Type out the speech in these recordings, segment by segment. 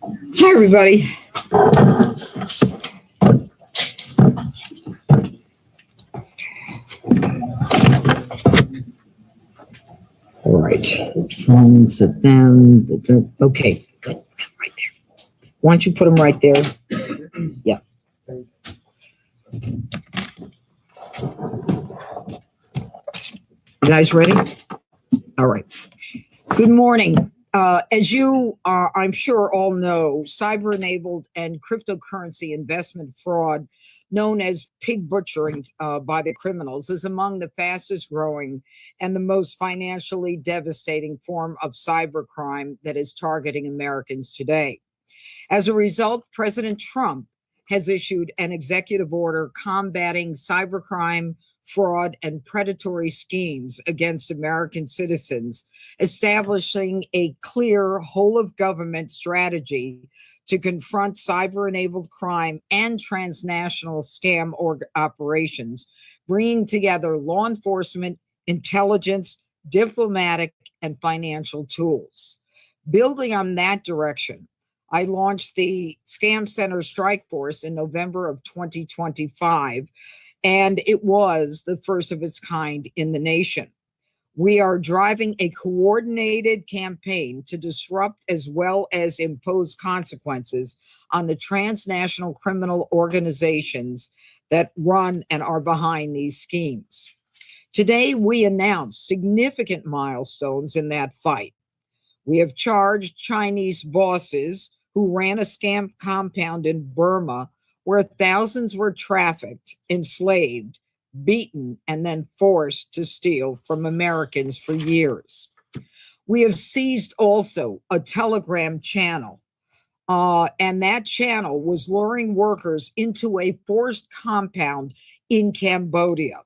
Hi, everybody. All right. Phone, sit down. Okay, good. Right there. Why don't you put them right there? Yeah. You guys ready? All right. Good morning. As you, I'm sure, all know, cyber-enabled and cryptocurrency investment fraud, known as pig butchering by the criminals, is among the fastest growing and the most financially devastating form of cybercrime that is targeting Americans today. As a result, President Trump has issued an executive order combating cybercrime, fraud, and predatory schemes against American citizens, establishing a clear whole-of-government strategy to confront cyber-enabled crime and transnational scam operations, bringing together law enforcement, intelligence, diplomatic, and financial tools. Building on that direction, I launched the Scam Center Strike Force in November of 2025, and it was the first of its kind in the nation. We are driving a coordinated campaign to disrupt as well as impose consequences on the transnational criminal organizations that run and are behind these schemes. Today, we announced significant milestones in that fight. We have charged Chinese bosses who ran a scam compound in Burma where thousands were trafficked, enslaved, beaten, and then forced to steal from Americans for years. We have seized also a Telegram channel, and that channel was luring workers into a forced compound in Cambodia.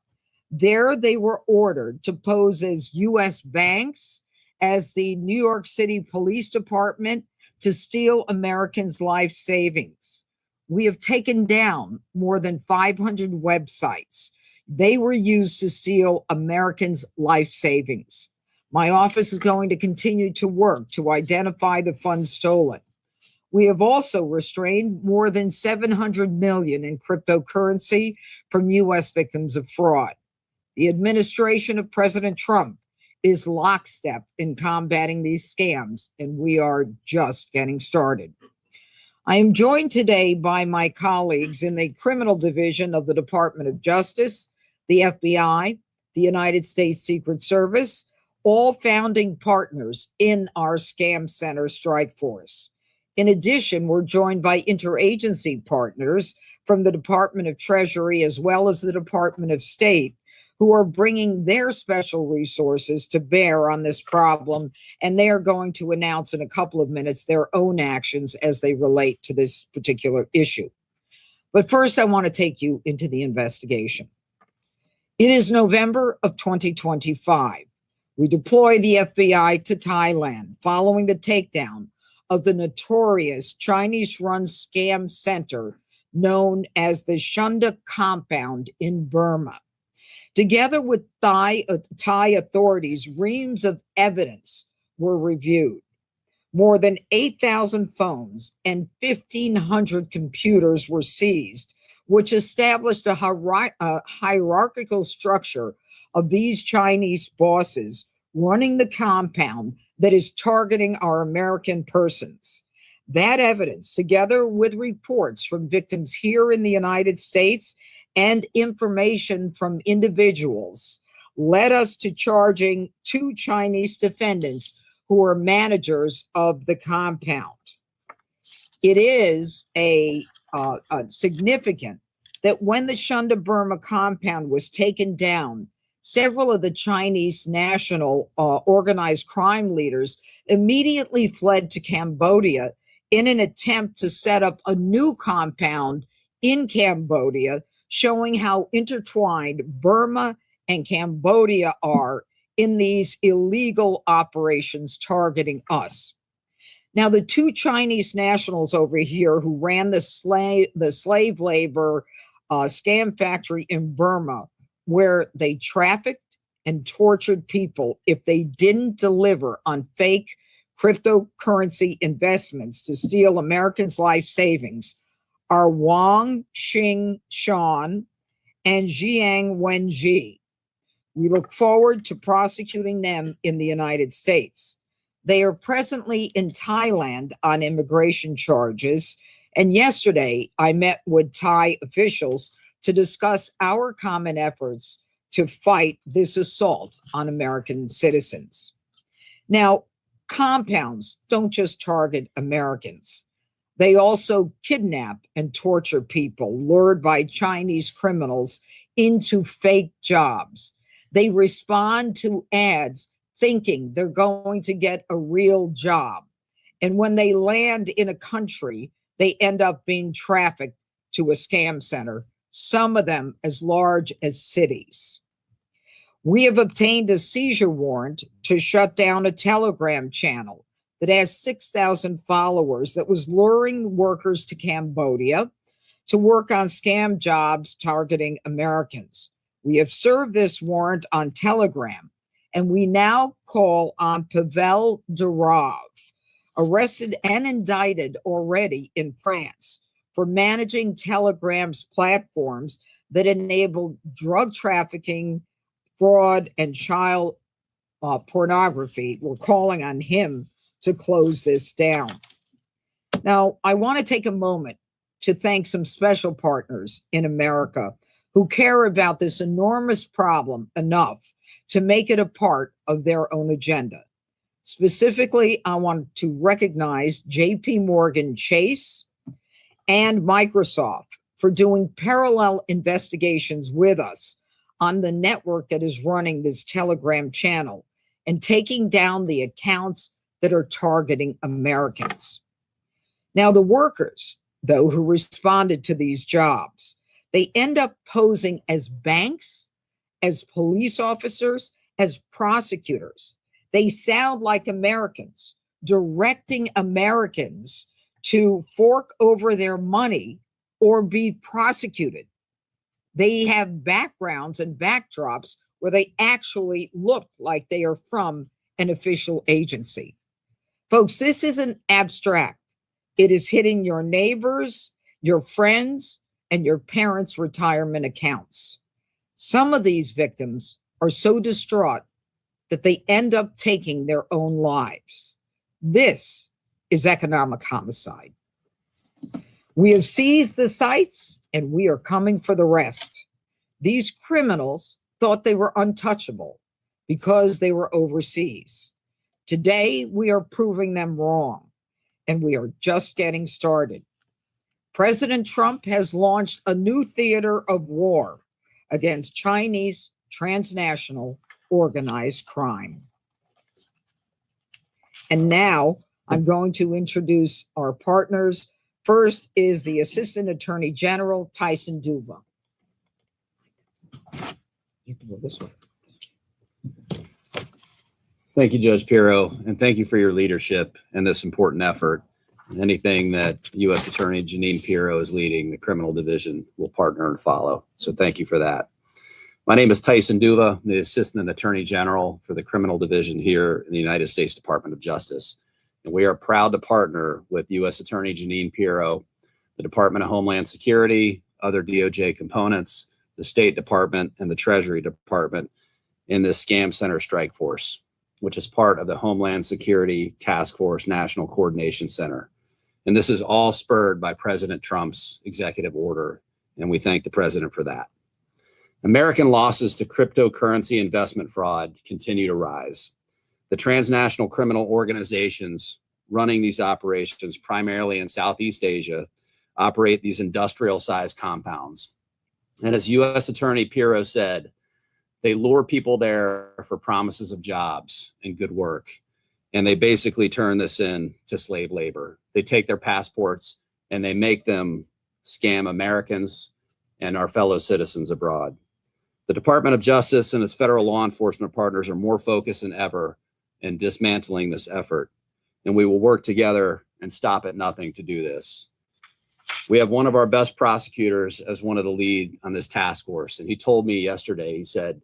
There they were ordered to pose as U.S. banks, as the New York City Police Department, to steal Americans' life savings. We have taken down more than 500 websites. They were used to steal Americans' life savings. My office is going to continue to work to identify the funds stolen. We have also restrained more than 700 million in cryptocurrency from U.S. victims of fraud. The administration of President Trump is lockstep in combating these scams, and we are just getting started. I am joined today by my colleagues in the criminal division of the Department of Justice, the FBI, the United States Secret Service, all founding partners in our Scam Center Strike Force. In addition, we're joined by interagency partners from the Department of Treasury as well as the Department of State, who are bringing their special resources to bear on this problem, and they are going to announce in a couple of minutes their own actions as they relate to this particular issue. But first, I want to take you into the investigation. It is November of 2025. We deploy the FBI to Thailand following the takedown of the notorious Chinese-run scam center known as the Shunda Compound in Burma. Together with Thai authorities, reams of evidence were reviewed. More than 8,000 phones and 1,500 computers were seized, which established a hierarchical structure of these Chinese bosses running the compound that is targeting our American persons. That evidence, together with reports from victims here in the United States and information from individuals, led us to charging 2 Chinese defendants who are managers of the compound. It is significant that when the Shunda Burma compound was taken down, several of the Chinese national organized crime leaders immediately fled to Cambodia in an attempt to set up a new compound in Cambodia, showing how intertwined Burma and Cambodia are in these illegal operations targeting us. Now, the 2 Chinese nationals over here who ran the slave labor scam factory in Burma, where they trafficked and tortured people if they didn't deliver on fake cryptocurrency investments to steal Americans' life savings are Wang Xing Shan and Jiang Wenji. We look forward to prosecuting them in the United States. They are presently in Thailand on immigration charges, and yesterday I met with Thai officials to discuss our common efforts to fight this assault on American citizens. Now, compounds don't just target Americans. They also kidnap and torture people lured by Chinese criminals into fake jobs. They respond to ads thinking they're going to get a real job. And when they land in a country, they end up being trafficked to a scam center, some of them as large as cities. We have obtained a seizure warrant to shut down a Telegram channel that has 6,000 followers that was luring workers to Cambodia to work on scam jobs targeting Americans. We have served this warrant on Telegram, and we now call on Pavel Durov, arrested and indicted already in France for managing Telegram's platforms that enabled drug trafficking, fraud, and child pornography. We're calling on him to close this down. Now, I want to take a moment to thank some special partners in America who care about this enormous problem enough to make it a part of their own agenda. Specifically, I want to recognize JP Morgan Chase and Microsoft for doing parallel investigations with us on the network that is running this Telegram channel and taking down the accounts that are targeting Americans. Now, the workers, though, who responded to these jobs, they end up posing as banks, as police officers, as prosecutors. They sound like Americans, directing Americans to fork over their money or be prosecuted. They have backgrounds and backdrops where they actually look like they are from an official agency. Folks, this isn't abstract. It is hitting your neighbors, your friends, and your parents' retirement accounts. Some of these victims are so distraught that they end up taking their own lives. This is economic homicide. We have seized the sites and we are coming for the rest. These criminals thought they were untouchable because they were overseas. Today, we are proving them wrong, and we are just getting started. President Trump has launched a new theater of war against Chinese transnational organized crime. And now I'm going to introduce our partners. First is the Assistant Attorney General, Tyson Duva. You can go this way. Thank you, Judge Pirro, and thank you for your leadership in this important effort. Anything that U.S. Attorney Jeanine Pirro is leading, the criminal division will partner and follow. So thank you for that. My name is Tyson Duva, the Assistant Attorney General for the criminal division here in the United States Department of Justice. And we are proud to partner with U.S. Attorney Jeanine Pirro, the Department of Homeland Security, other DOJ components, the State Department, and the Treasury Department in this Scam Center Strike Force, which is part of the Homeland Security Task Force National Coordination Center. And this is all spurred by President Trump's executive order, and we thank the president for that. American losses to cryptocurrency investment fraud continue to rise. The transnational criminal organizations running these operations, primarily in Southeast Asia, operate these industrial-sized compounds. And as U.S. Attorney Pirro said, they lure people there for promises of jobs and good work. And they basically turn this into slave labor. They take their passports and they make them scam Americans and our fellow citizens abroad. The Department of Justice and its federal law enforcement partners are more focused than ever in dismantling this effort. And we will work together and stop at nothing to do this. We have one of our best prosecutors as one of the lead on this task force. And he told me yesterday, he said,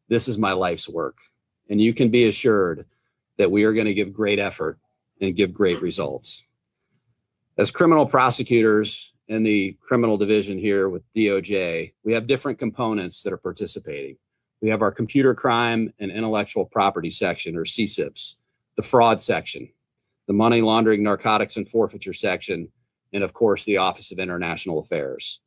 "This is my life's work." And you can be assured that we are going to give great effort and give great results. As criminal prosecutors in the criminal division here with DOJ, we have different components that are participating. We have our computer crime and intellectual property section, or CSIPs, the fraud section, the money laundering, narcotics, and forfeiture section, and of course, the Office of International Affairs.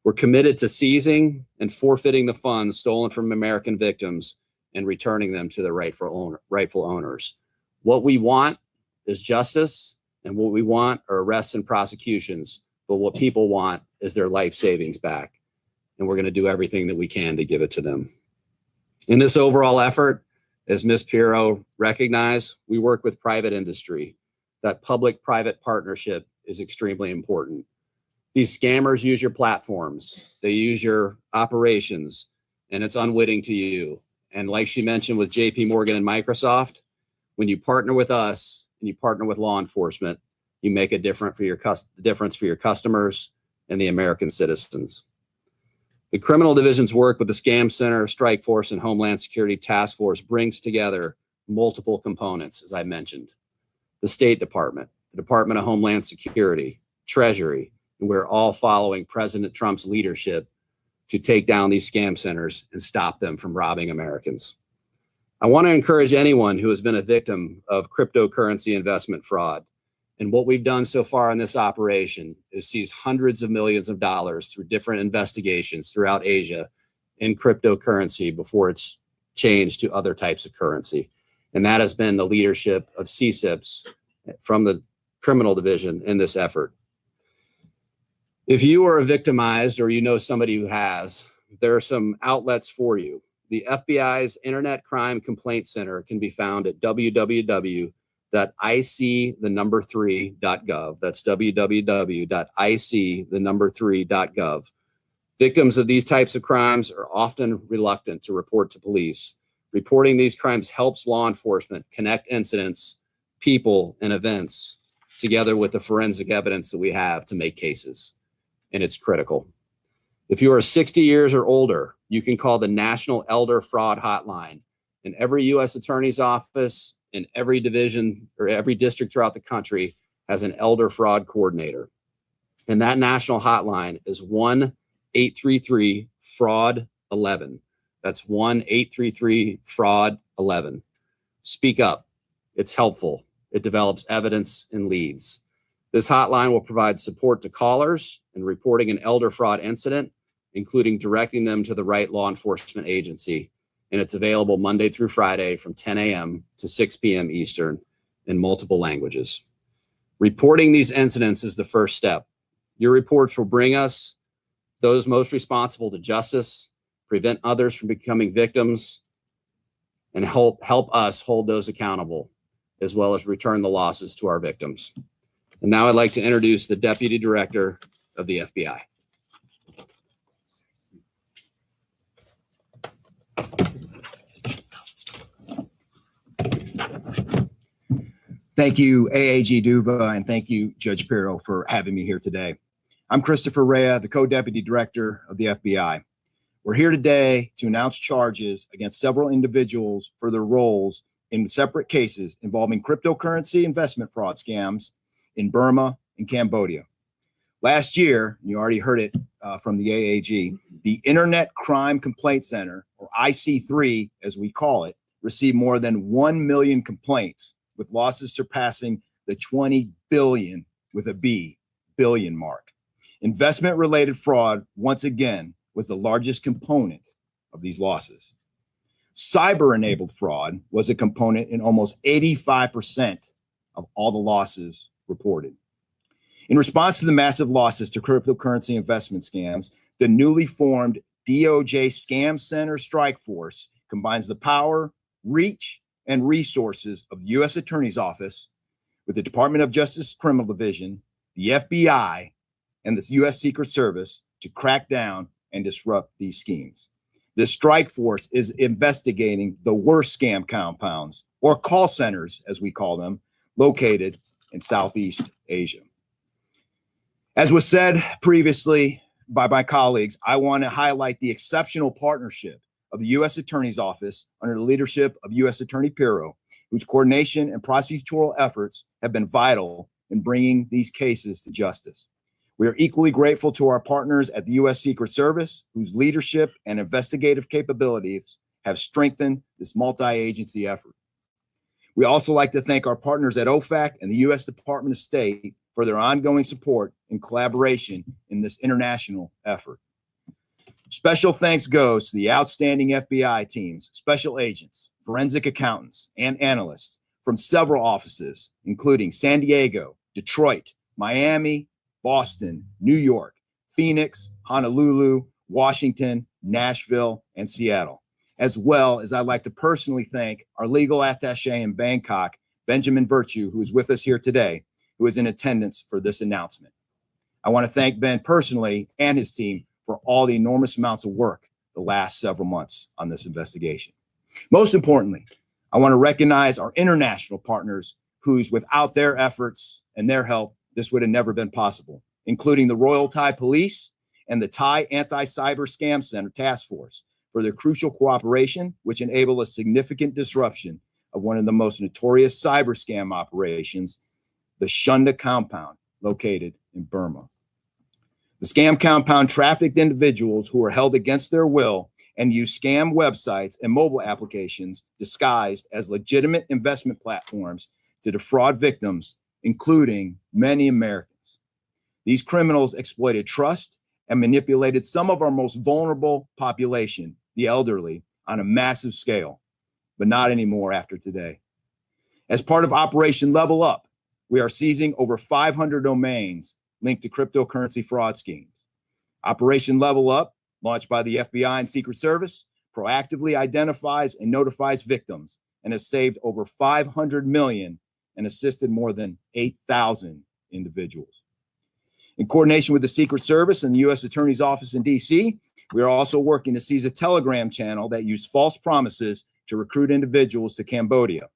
We're committed to seizing and forfeiting the funds stolen from American victims and returning them to their rightful owners. What we want is justice, and what we want are arrests and prosecutions, but what people want is their life savings back, and we're going to do everything that we can to give it to them. In this overall effort, as Ms. Pirro recognized, we work with private industry. That public-private partnership is extremely important. These scammers use your platforms, they use your operations, and it's unwitting to you. And like she mentioned with JP Morgan and Microsoft, when you partner with us and you partner with law enforcement, you make a difference for your customers and the American citizens. The criminal division's work with the Scam Center, Strike Force, and Homeland Security Task Force brings together multiple components, as I mentioned. The State Department, the Department of Homeland Security, Treasury, and we're all following President Trump's leadership to take down these scam centers and stop them from robbing Americans. I want to encourage anyone who has been a victim of cryptocurrency investment fraud. And what we've done so far in this operation is seize hundreds of millions of dollars through different investigations throughout Asia in cryptocurrency before it's changed to other types of currency. And that has been the leadership of CSIPs from the criminal division in this effort. If you are victimized or you know somebody who has, there are some outlets for you. The FBI's Internet Crime Complaint Center can be found at www.ic3.gov. That's www.ic3.gov. Victims of these types of crimes are often reluctant to report to police. Reporting these crimes helps law enforcement connect incidents, people, and events together with the forensic evidence that we have to make cases, and it's critical. If you are 60 years or older, you can call the National Elder Fraud Hotline. In every U.S. Attorney's Office, in every division or every district throughout the country has an elder fraud coordinator. And that national hotline is 1-833-FRAUD-11. That's 1-833-FRAUD-11. Speak up. It's helpful. It develops evidence and leads. This hotline will provide support to callers in reporting an elder fraud incident, including directing them to the right law enforcement agency. And it's available Monday through Friday from 10 a.m. to 6 p.m. Eastern in multiple languages. Reporting these incidents is the first step. Your reports will bring us those most responsible to justice, prevent others from becoming victims, and help us hold those accountable, as well as return the losses to our victims. And now I'd like to introduce the Deputy Director of the FBI. Thank you, AAG Duva, and thank you, Judge Pirro, for having me here today. I'm Christopher Rea, the Co-Deputy Director of the FBI. We're here today to announce charges against several individuals for their roles in separate cases involving cryptocurrency investment fraud scams in Burma and Cambodia. Last year, you already heard it from the AAG, the Internet Crime Complaint Center, or IC3 as we call it, received more than 1 million complaints, with losses surpassing the 20 billion with a B billion mark. Investment-related fraud, once again, was the largest component of these losses. Cyber-enabled fraud was a component in almost 85% of all the losses reported. In response to the massive losses to cryptocurrency investment scams, the newly formed DOJ Scam Center Strike Force combines the power, reach, and resources of the U.S. Attorney's Office with the Department of Justice Criminal Division, the FBI, and the U.S. Secret Service to crack down and disrupt these schemes. The strike force is investigating the worst scam compounds, or call centers, as we call them, located in Southeast Asia. As was said previously by my colleagues, I want to highlight the exceptional partnership of the U.S. Attorney's Office under the leadership of U.S. Attorney Pirro, whose coordination and prosecutorial efforts have been vital in bringing these cases to justice. We are equally grateful to our partners at the U.S. Secret Service, whose leadership and investigative capabilities have strengthened this multi-agency effort. We also like to thank our partners at OFAC and the U.S. Department of State for their ongoing support and collaboration in this international effort. Special thanks goes to the outstanding FBI teams, special agents, forensic accountants, and analysts from several offices, including San Diego, Detroit, Miami, Boston, New York, Phoenix, Honolulu, Washington, Nashville, and Seattle, as well as I'd like to personally thank our legal attaché in Bangkok, Benjamin Virtue, who is with us here today, who is in attendance for this announcement. I want to thank Ben personally and his team for all the enormous amounts of work the last several months on this investigation. Most importantly, I want to recognize our international partners whose without their efforts and their help, this would have never been possible, including the Royal Thai Police and the Thai Anti-Cyber Scam Center Task Force for their crucial cooperation, which enabled a significant disruption of one of the most notorious cyber scam operations, the Shunda compound located in Burma. The scam compound trafficked individuals who were held against their will and used scam websites and mobile applications disguised as legitimate investment platforms to defraud victims, including many Americans. These criminals exploited trust and manipulated some of our most vulnerable population, the elderly, on a massive scale, but not anymore after today. As part of Operation Level Up, we are seizing over 500 domains linked to cryptocurrency fraud schemes. Operation Level Up, launched by the FBI and Secret Service, proactively identifies and notifies victims and has saved over 500 million and assisted more than 8,000 individuals. In coordination with the Secret Service and the U.S. Attorney's Office in D.C., we are also working to seize a Telegram channel that used false promises to recruit individuals to Cambodia,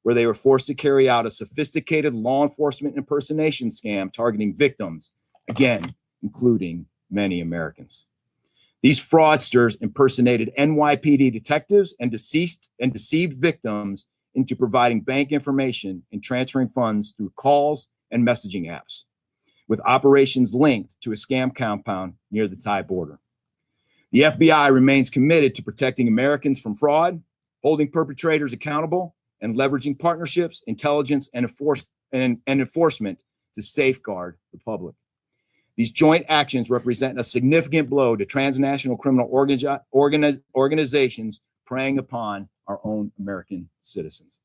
where they were forced to carry out a sophisticated law enforcement impersonation scam targeting victims, again, including many Americans. These fraudsters impersonated NYPD detectives and deceived victims into providing bank information and transferring funds through calls and messaging apps, with operations linked to a scam compound near the Thai border. The FBI remains committed to protecting Americans from fraud, holding perpetrators accountable, and leveraging partnerships, intelligence, and enforcement to safeguard the public. These joint actions represent a significant blow to transnational criminal organizations preying upon our own American citizens.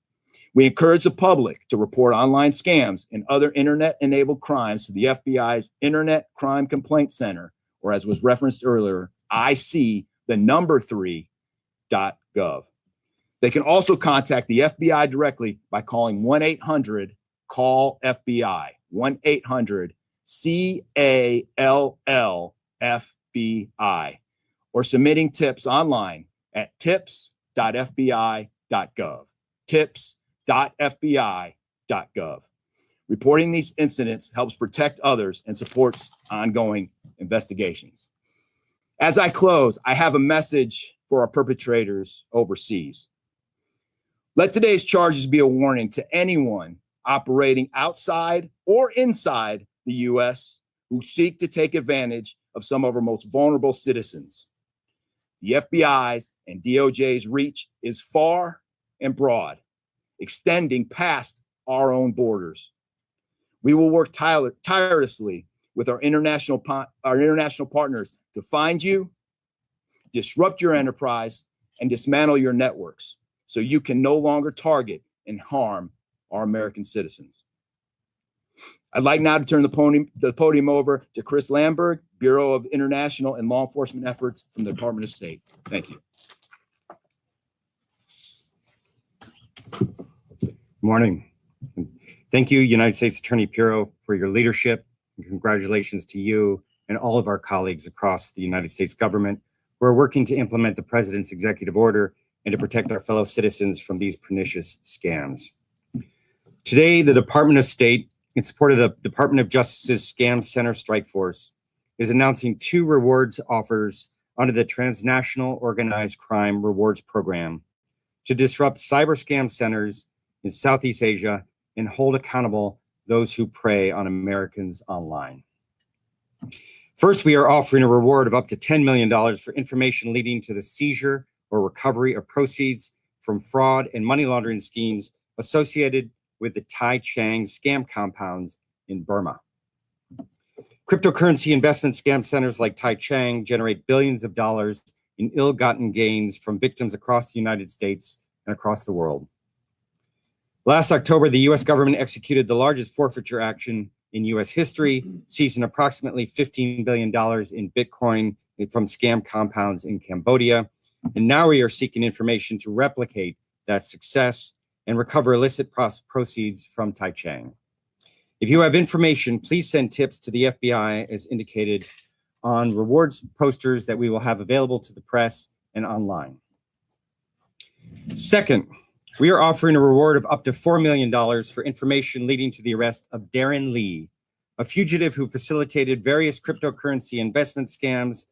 We encourage the public to report online scams and other internet-enabled crimes to the FBI's Internet Crime Complaint Center, or as was referenced earlier, IC3.gov. They can also contact the FBI directly by calling 1-800-CALL-FBI, 1-800-CALL-FBI, or submitting tips online at tips.fbi.gov, tips.fbi.gov. Reporting these incidents helps protect others and supports ongoing investigations. As I close, I have a message for our perpetrators overseas. Let today's charges be a warning to anyone operating outside or inside the U.S. who seek to take advantage of some of our most vulnerable citizens. The FBI's and DOJ's reach is far and broad, extending past our own borders. We will work tirelessly with our international partners to find you, disrupt your enterprise, and dismantle your networks so you can no longer target and harm our American citizens. I'd like now to turn the podium over to Chris Lamberg, Bureau of International and Law Enforcement Efforts from the Department of State. Thank you. Good morning. Thank you, United States Attorney Pirro, for your leadership, and congratulations to you and all of our colleagues across the United States government who are working to implement the President's executive order and to protect our fellow citizens from these pernicious scams. Today, the Department of State, in support of the Department of Justice's Scam Center Strike Force, is announcing 2 rewards offers under the Transnational Organized Crime Rewards Program to disrupt cyber scam centers in Southeast Asia and hold accountable those who prey on Americans online. First, we are offering a reward of up to $10 million for information leading to the seizure or recovery of proceeds from fraud and money laundering schemes associated with the Tai Chang scam compounds in Burma. Cryptocurrency investment scam centers like Tai Chang generate billions of dollars in ill-gotten gains from victims across the United States and across the world. Last October, the U.S. government executed the largest forfeiture action in U.S. history, seizing approximately $15 billion in Bitcoin from scam compounds in Cambodia. And now we are seeking information to replicate that success and recover illicit proceeds from Tai Chang. If you have information, please send tips to the FBI as indicated on rewards posters that we will have available to the press and online. Second, we are offering a reward of up to $4 million for information leading to the arrest of Darren Lee, a fugitive who facilitated various cryptocurrency investment scams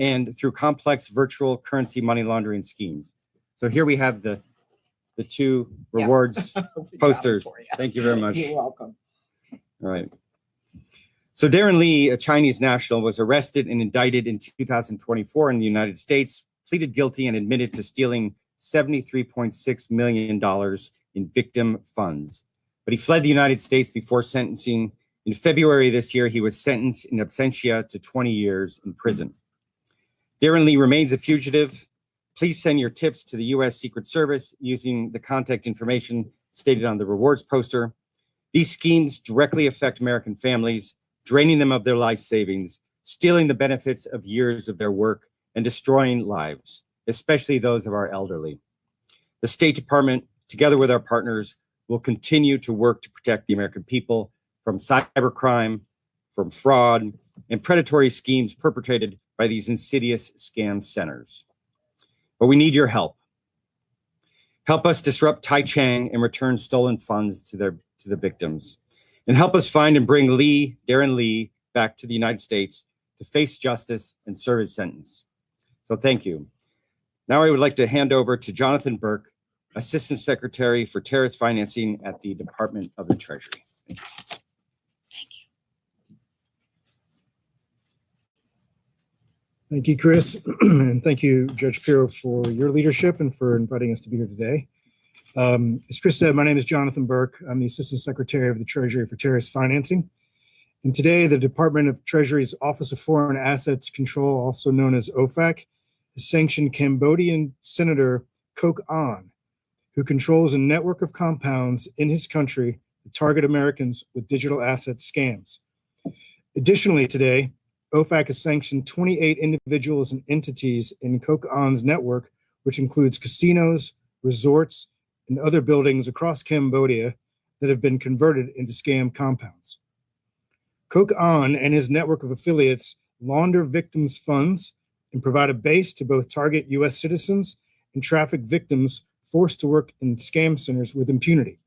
and through complex virtual currency money laundering schemes. So here we have the two rewards posters. Thank you very much. You're welcome. All right. So Darren Lee, a Chinese national, was arrested and indicted in 2024 in the United States, pleaded guilty and admitted to stealing $73.6 million in victim funds. But he fled the United States before sentencing. In February this year, he was sentenced in absentia to 20 years in prison. Darren Lee remains a fugitive. Please send your tips to the U.S. Secret Service using the contact information stated on the rewards poster. These schemes directly affect American families, draining them of their life savings, stealing the benefits of years of their work, and destroying lives, especially those of our elderly. The State Department, together with our partners, will continue to work to protect the American people from cybercrime, from fraud, and predatory schemes perpetrated by these insidious scam centers. But we need your help. Help us disrupt Tai Chang and return stolen funds to the victims. And help us find and bring Darren Lee, back to the United States to face justice and serve his sentence. So thank you. Now I would like to hand over to Jonathan Burke, Assistant Secretary for Terrorist Financing at the Department of the Treasury. Thank you. Thank you, Chris. And thank you, Judge Pirro, for your leadership and for inviting us to be here today. As Chris said, my name is Jonathan Burke. I'm the Assistant Secretary of the Treasury for Terrorist Financing. And today, the Department of Treasury's Office of Foreign Assets Control, also known as OFAC, has sanctioned Cambodian Senator Kok An, who controls a network of compounds in his country that target Americans with digital asset scams. Additionally, today, OFAC has sanctioned 28 individuals and entities in Kok An's network, which includes casinos, resorts, and other buildings across Cambodia that have been converted into scam compounds. Kok An and his network of affiliates launder victims' funds and provide a base to both target U.S. citizens and traffic victims forced to work in scam centers with impunity.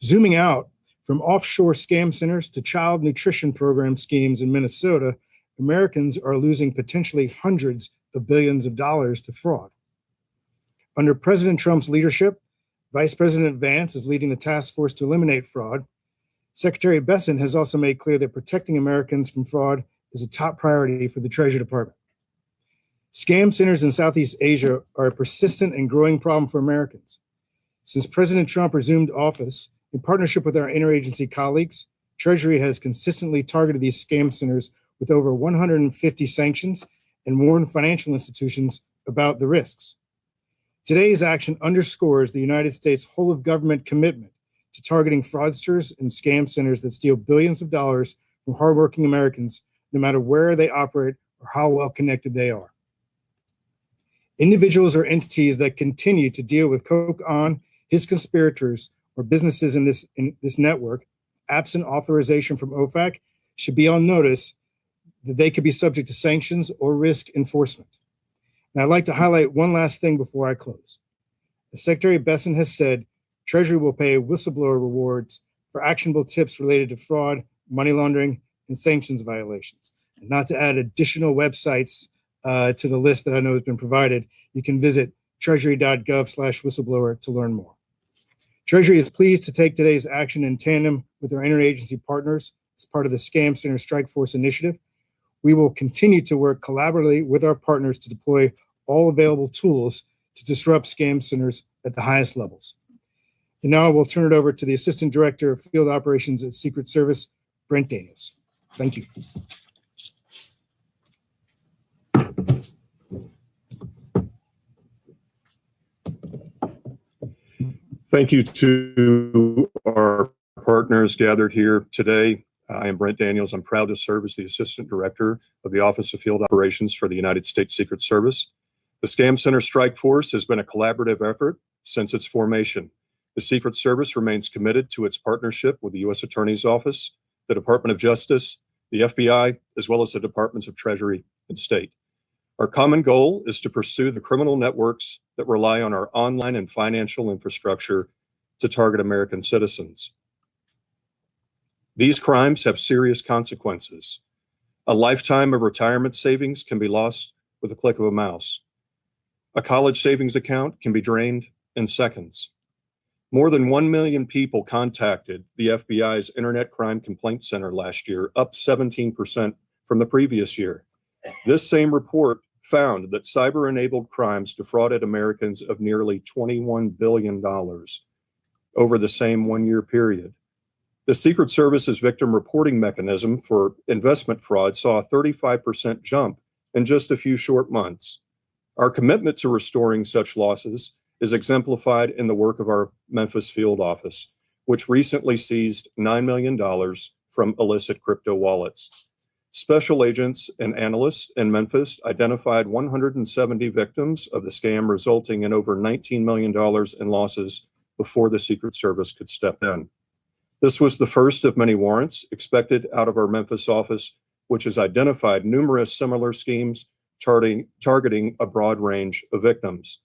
Zooming out, from offshore scam centers to child nutrition program schemes in Minnesota, Americans are losing potentially hundreds of billions of dollars to fraud. Under President Trump's leadership, Vice President Vance is leading the task force to eliminate fraud. Secretary Besson has also made clear that protecting Americans from fraud is a top priority for the Treasury Department. Scam centers in Southeast Asia are a persistent and growing problem for Americans. Since President Trump resumed office, in partnership with our interagency colleagues, Treasury has consistently targeted these scam centers with over 150 sanctions and warned financial institutions about the risks. Today's action underscores the United States whole-of-government commitment to targeting fraudsters and scam centers that steal billions of dollars from hardworking Americans, no matter where they operate or how well-connected they are. Individuals or entities that continue to deal with Kok An, his conspirators, or businesses in this network, absent authorization from OFAC, should be on notice that they could be subject to sanctions or risk enforcement. Now, I'd like to highlight one last thing before I close. As Secretary Besson has said, Treasury will pay whistleblower rewards for actionable tips related to fraud, money laundering, and sanctions violations, and not to add additional websites to the list that I know has been provided, you can visit treasury.gov/whistleblower to learn more. Treasury is pleased to take today's action in tandem with our interagency partners as part of the Scam Center Strike Force initiative. We will continue to work collaboratively with our partners to deploy all available tools to disrupt scam centers at the highest levels. And now I will turn it over to the Assistant Director of Field Operations at Secret Service, Brent Daniels. Thank you. Thank you to our partners gathered here today. I am Brent Daniels. I'm proud to serve as the Assistant Director of the Office of Field Operations for the United States Secret Service. The Scam Center Strike Force has been a collaborative effort since its formation. The Secret Service remains committed to its partnership with the U.S. Attorney's Office, the Department of Justice, the FBI, as well as the Departments of Treasury and State. Our common goal is to pursue the criminal networks that rely on our online and financial infrastructure to target American citizens. These crimes have serious consequences. A lifetime of retirement savings can be lost with a click of a mouse. A college savings account can be drained in seconds. More than 1 million people contacted the FBI's Internet Crime Complaint Center last year, up 17% from the previous year. This same report found that cyber-enabled crimes defrauded Americans of nearly $21 billion over the same one-year period. The Secret Service's victim reporting mechanism for investment fraud saw a 35% jump in just a few short months. Our commitment to restoring such losses is exemplified in the work of our Memphis field office, which recently seized $9 million from illicit crypto wallets. Special agents and analysts in Memphis identified 170 victims of the scam, resulting in over $19 million in losses before the Secret Service could step in. This was the first of many warrants expected out of our Memphis office, which has identified numerous similar schemes targeting a broad range of victims.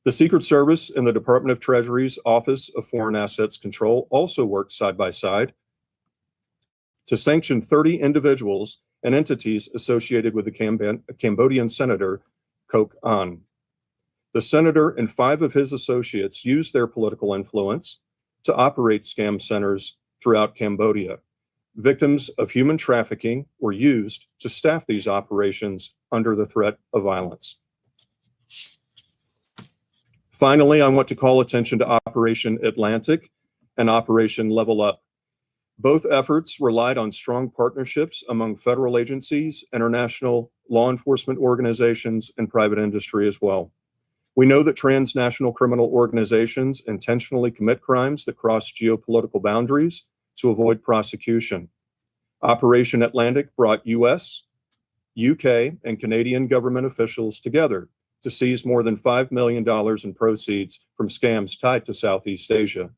The Secret Service and the Department of Treasury's Office of Foreign Assets Control also worked side by side to sanction 30 individuals and entities associated with the Cambodian senator, Kok An. The senator and 5 of his associates used their political influence to operate scam centers throughout Cambodia. Victims of human trafficking were used to staff these operations under the threat of violence. Finally, I want to call attention to Operation Atlantic and Operation Level Up. Both efforts relied on strong partnerships among federal agencies, international law enforcement organizations, and private industry as well. We know that transnational criminal organizations intentionally commit crimes that cross geopolitical boundaries to avoid prosecution. Operation Atlantic brought US, UK, and Canadian government officials together to seize more than $5 million in proceeds from scams tied to Southeast Asia.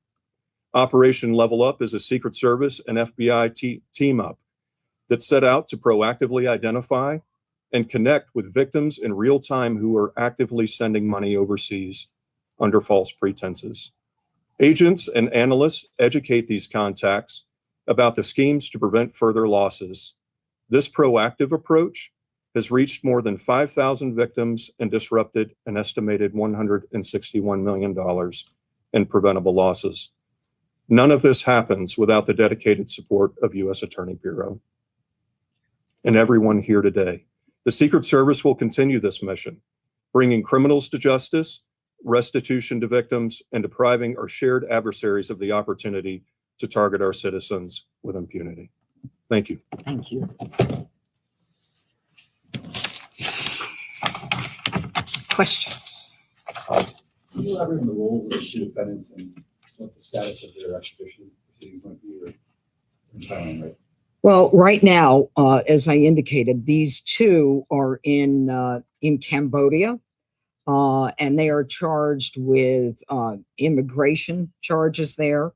Operation Level Up is a Secret Service and FBI team-up that set out to proactively identify and connect with victims in real time who are actively sending money overseas under false pretenses. Agents and analysts educate these contacts about the schemes to prevent further losses. This proactive approach has reached more than 5,000 victims and disrupted an estimated $161 million in preventable losses. None of this happens without the dedicated support of U.S. Attorney Bureau and everyone here today. The Secret Service will continue this mission, bringing criminals to justice, restitution to victims, and depriving our shared adversaries of the opportunity to target our citizens with impunity. Thank you. Thank you. Questions? Can you elaborate on the roles of the two defendants and what the status of their extradition proceedings might be, or in Thailand, right? Well, right now, as I indicated, these two are in Cambodia, and they are charged with immigration charges there.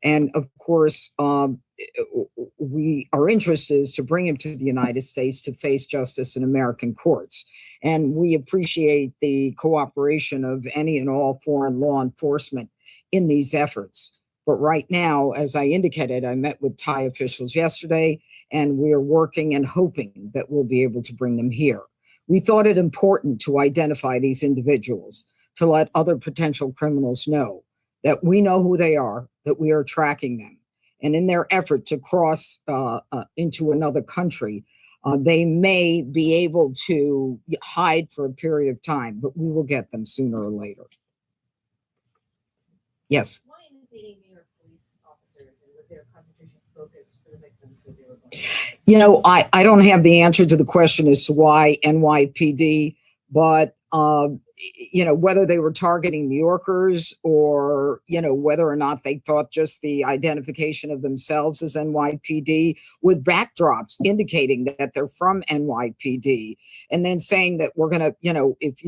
And of course, our interest is to bring him to the United States to face justice in American courts. And we appreciate the cooperation of any and all foreign law enforcement in these efforts. But right now, as I indicated, I met with Thai officials yesterday, and we are working and hoping that we'll be able to bring them here. We thought it important to identify these individuals, to let other potential criminals know that we know who they are, that we are tracking them. And in their effort to cross into another country, they may be able to hide for a period of time, but we will get them sooner or later. Yes. Why imitating New York police officers, and was there a concentration focus for the victims that they were going to? You know, I don't have the answer to the question as to why NYPD, but you know, whether they were targeting New Yorkers or, you know, whether or not they thought just the identification of themselves as NYPD with backdrops indicating that they're from NYPD, and then saying that we're going to, you know, if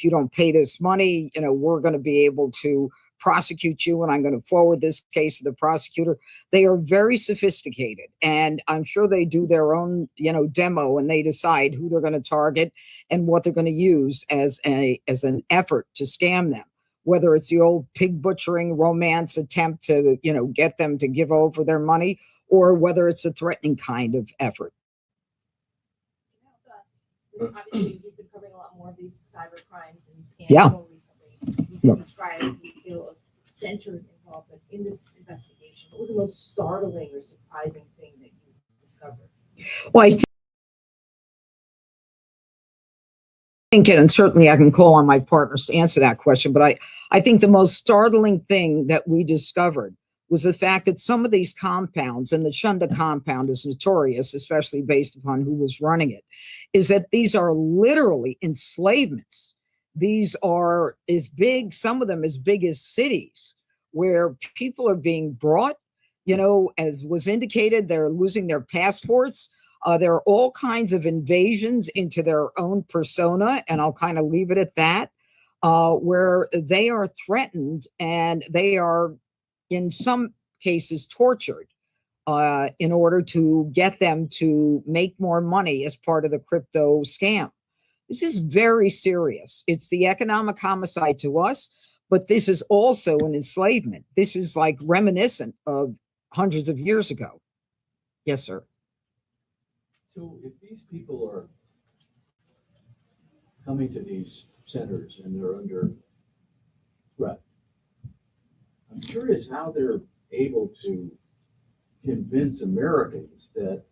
you don't pay this money, you know, we're going to be able to prosecute you, and I'm going to forward this case to the prosecutor. They are very sophisticated, and I'm sure they do their own, you know, demo, and they decide who they're going to target and what they're going to use as an effort to scam them. Whether it's the old pig butchering romance attempt to, you know, get them to give over their money, or whether it's a threatening kind of effort. Can I also ask, obviously you've been covering a lot more of these cyber crimes and scams Yeah. more recently. You can describe the detail of centers involvement in this investigation. What was the most startling or surprising thing that you discovered? Well, I think, and certainly I can call on my partners to answer that question, but I think the most startling thing that we discovered was the fact that some of these compounds, and the Chunda compound is notorious, especially based upon who was running it, is that these are literally enslavements. These are as big, some of them as big as cities, where people are being brought, you know, as was indicated, they're losing their passports. There are all kinds of invasions into their own persona, and I'll kind of leave it at that, where they are threatened and they are, in some cases, tortured in order to get them to make more money as part of the crypto scam. This is very serious. It's the economic homicide to us, but this is also an enslavement. This is like reminiscent of hundreds of years ago. Yes, sir. So if these people are coming to these centers and they're under threat, I'm curious how they're able to convince Americans that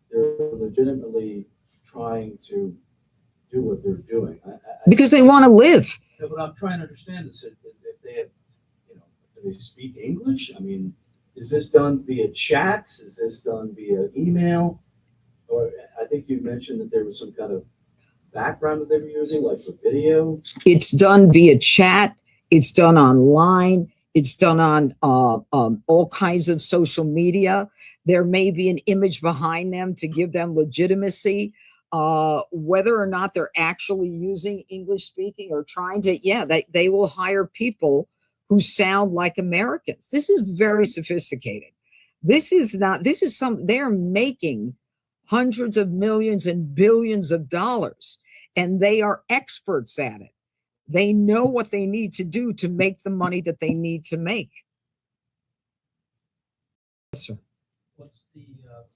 they're legitimately trying to do what they're doing. Because they want to live. What I'm trying to understand is if they have, you know, do they speak English? I mean, is this done via chats? Is this done via email? Or I think you mentioned that there was some kind of background that they were using, like for video. It's done via chat. It's done online. It's done on all kinds of social media. There may be an image behind them to give them legitimacy. Whether or not they're actually using English speaking or trying to, they will hire people who sound like Americans. This is very sophisticated. They're making hundreds of millions and billions of dollars, and they are experts at it. They know what they need to do to make the money that they need to make. Yes, sir. What's the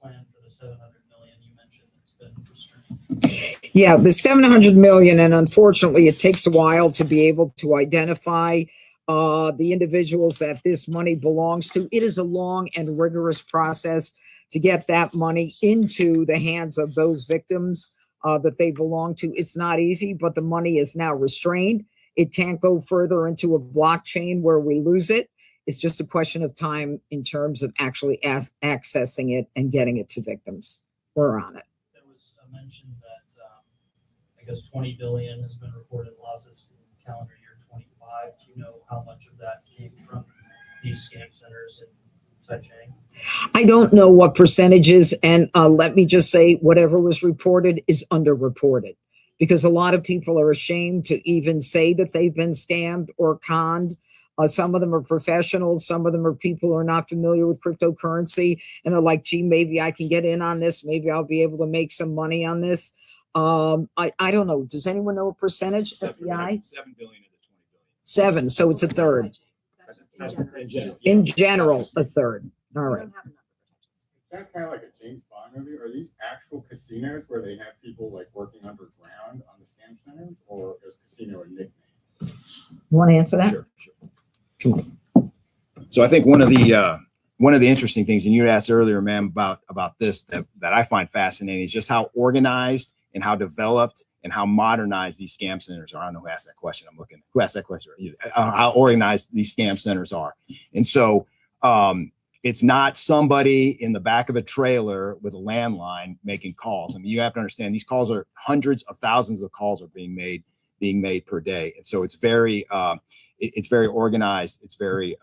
plan for the $700 million you mentioned that's been restrained? Yeah, the 700 million, and unfortunately, it takes a while to be able to identify the individuals that this money belongs to. It is a long and rigorous process to get that money into the hands of those victims that they belong to. It's not easy, but the money is now restrained. It can't go further into a blockchain where we lose it. It's just a question of time in terms of actually accessing it and getting it to victims. We're on it. There was a mention that I guess 20 billion has been reported losses in calendar year 25. Do you know how much of that came from these scam centers in Taichung? I don't know what percentages, and let me just say whatever was reported is underreported, because a lot of people are ashamed to even say that they've been scammed or conned. Some of them are professionals. Some of them are people who are not familiar with cryptocurrency, and they're like, gee, maybe I can get in on this. Maybe I'll be able to make some money on this. I don't know. Does anyone know a percentage? FBI? 7 billion of the 20 billion. 7, so it's a third. In general, a third. All right. It sounds kind of like a James Bond movie. Are these actual casinos where they have people like working underground on the scam centers, or is casino a nickname? You want to answer that? Sure. Come on. So I think one of the interesting things, and you asked earlier, ma'am, about this that I find fascinating is just how organized and how developed and how modernized these scam centers are. I don't know who asked that question. I'm looking. Who asked that question? How organized these scam centers are, and so it's not somebody in the back of a trailer with a landline making calls. I mean, you have to understand these calls are hundreds of thousands of calls are being made per day, and so it's very organized. It's very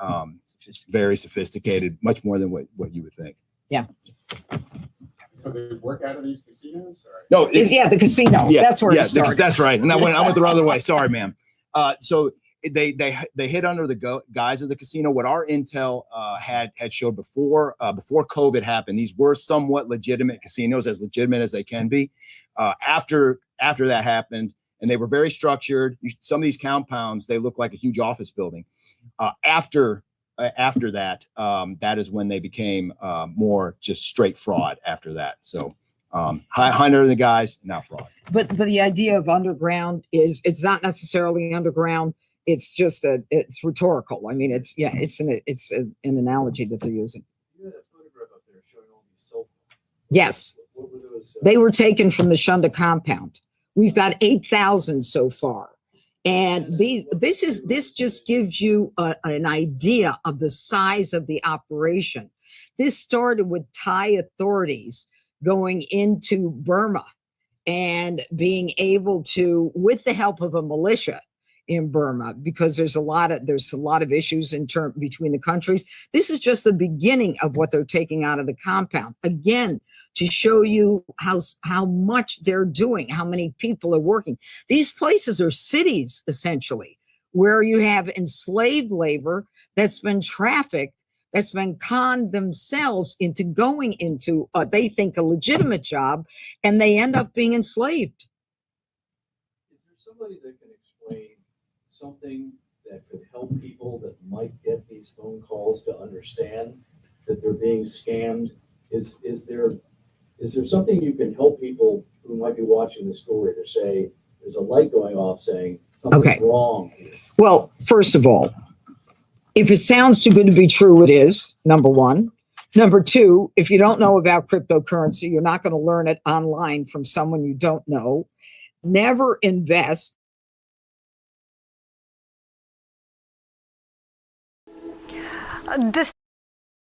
very sophisticated, much more than what you would think. Yeah. So they work out of these casinos? Or? No, Yeah, the casino. Yeah, That's where it started. that's right. And I went the other way. Sorry, ma'am. So they hit under the guise of the casino. What our intel had showed before COVID happened, these were somewhat legitimate casinos, as legitimate as they can be. After that happened, and they were very structured. Some of these compounds, they look like a huge office building. After that, that is when they became more just straight fraud after that. So higher the guys, now fraud. But the idea of underground is it's not necessarily underground. It's just it's rhetorical. I mean, it's an analogy that they're using. You had a photograph up there showing all these cell phones. Yes. What were those? They were taken from the Shunda compound. We've got 8,000 so far. And this just gives you an idea of the size of the operation. This started with Thai authorities going into Burma and being able to, with the help of a militia in Burma, because there's a lot of issues between the countries. This is just the beginning of what they're taking out of the compound. Again, to show you how much they're doing, how many people are working. These places are cities, essentially, where you have enslaved labor that's been trafficked, that's been conned themselves into going into, they think, a legitimate job, and they end up being enslaved. Is there somebody that can explain something that could help people that might get these phone calls to understand that they're being scammed? Is there something you can help people who might be watching the story to say, there's a light going off saying something's wrong here? Well, first of all, if it sounds too good to be true, it is, number one. Number two, if you don't know about cryptocurrency, you're not going to learn it online from someone you don't know. Never invest.